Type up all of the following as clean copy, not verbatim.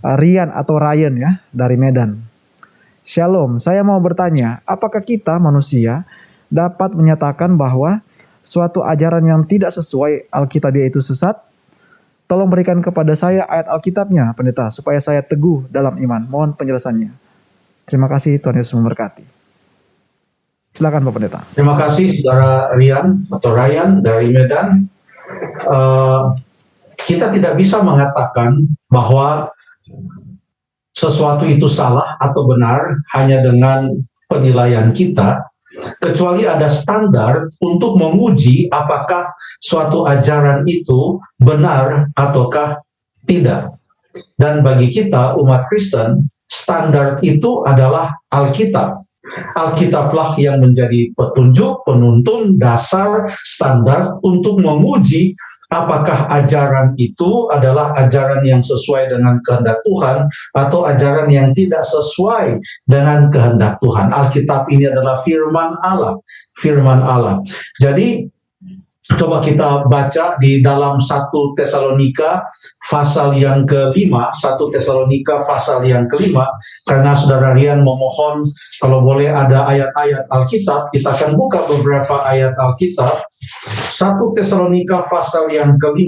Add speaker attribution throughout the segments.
Speaker 1: Rian atau Ryan ya, dari Medan. Shalom, saya mau bertanya, apakah kita manusia dapat menyatakan bahwa suatu ajaran yang tidak sesuai Alkitabiah itu sesat? Tolong berikan kepada saya ayat Alkitabnya, pendeta, supaya saya teguh dalam iman. Mohon penjelasannya. Terima kasih, Tuhan Yesus memberkati. Silakan Pak Pendeta.
Speaker 2: Terima kasih Saudara Rian atau Ryan dari Medan. Kita tidak bisa mengatakan bahwa sesuatu itu salah atau benar hanya dengan penilaian kita, kecuali ada standar untuk menguji apakah suatu ajaran itu benar ataukah tidak. Dan bagi kita umat Kristen, standar itu adalah Alkitab. Alkitablah yang menjadi petunjuk, penuntun, dasar, standar untuk menguji apakah ajaran itu adalah ajaran yang sesuai dengan kehendak Tuhan atau ajaran yang tidak sesuai dengan kehendak Tuhan. Alkitab ini adalah firman Allah. Firman Allah. Jadi coba kita baca di dalam 1 Tesalonika pasal yang ke-5, 1 Tesalonika pasal yang ke-5, karena Saudara Rian memohon kalau boleh ada ayat-ayat Alkitab, kita akan buka beberapa ayat Alkitab. 1 Tesalonika pasal yang ke-5,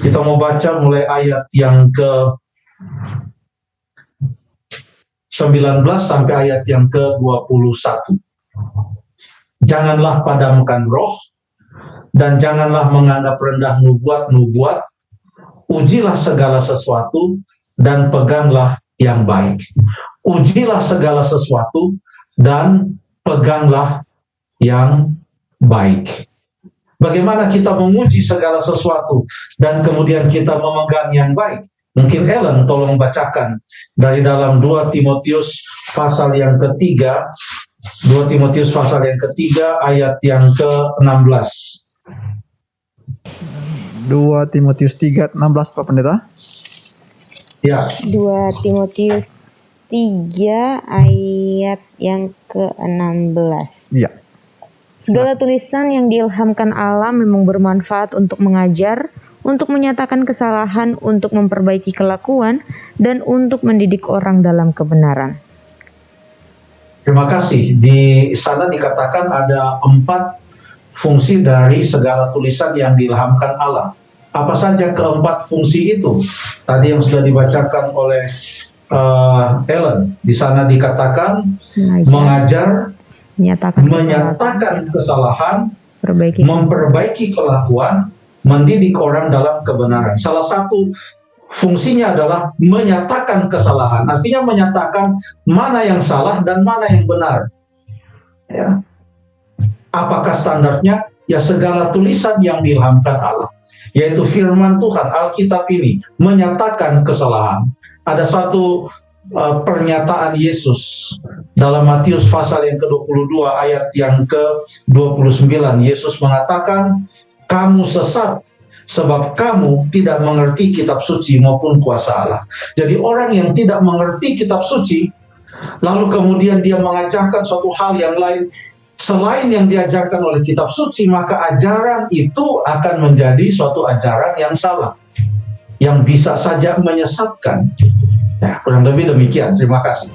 Speaker 2: kita mau baca mulai ayat yang ke-19 sampai ayat yang ke-21. Janganlah padamkan roh, dan janganlah menganggap rendah nubuat-nubuat, ujilah segala sesuatu, dan peganglah yang baik. Ujilah segala sesuatu, dan peganglah yang baik. Bagaimana kita menguji segala sesuatu, dan kemudian kita memegang yang baik? Mungkin Ellen tolong bacakan dari dalam 2 Timotius pasal yang ketiga, 2 Timotius pasal yang ketiga, ayat yang ke-16.
Speaker 1: 2 Timotius 3:16 Pak Pendeta.
Speaker 2: Ya.
Speaker 3: 2 Timotius 3 ayat yang ke-16.
Speaker 1: Iya.
Speaker 3: Segala tulisan yang diilhamkan Allah memang bermanfaat untuk mengajar, untuk menyatakan kesalahan, untuk memperbaiki kelakuan, dan untuk mendidik orang dalam kebenaran.
Speaker 2: Terima kasih. Di sana dikatakan ada 4 fungsi dari segala tulisan yang diilhamkan Allah. Apa saja keempat fungsi itu? Tadi yang sudah dibacakan oleh Ellen. Di sana dikatakan mengajar, menyatakan kesalahan, memperbaiki kelakuan, mendidik orang dalam kebenaran. Salah satu fungsinya adalah menyatakan kesalahan. Artinya menyatakan mana yang salah dan mana yang benar. Ya. Apakah standarnya? Ya segala tulisan yang diilhamkan Allah, yaitu firman Tuhan, Alkitab ini menyatakan kesalahan. Ada satu pernyataan Yesus dalam Matius pasal yang ke-22 ayat yang ke-29. Yesus mengatakan, kamu sesat sebab kamu tidak mengerti kitab suci maupun kuasa Allah. Jadi orang yang tidak mengerti kitab suci, lalu kemudian dia mengajarkan suatu hal yang lain selain yang diajarkan oleh kitab suci, maka ajaran itu akan menjadi suatu ajaran yang salah, yang bisa saja menyesatkan. Ya, kurang lebih demikian. Terima kasih.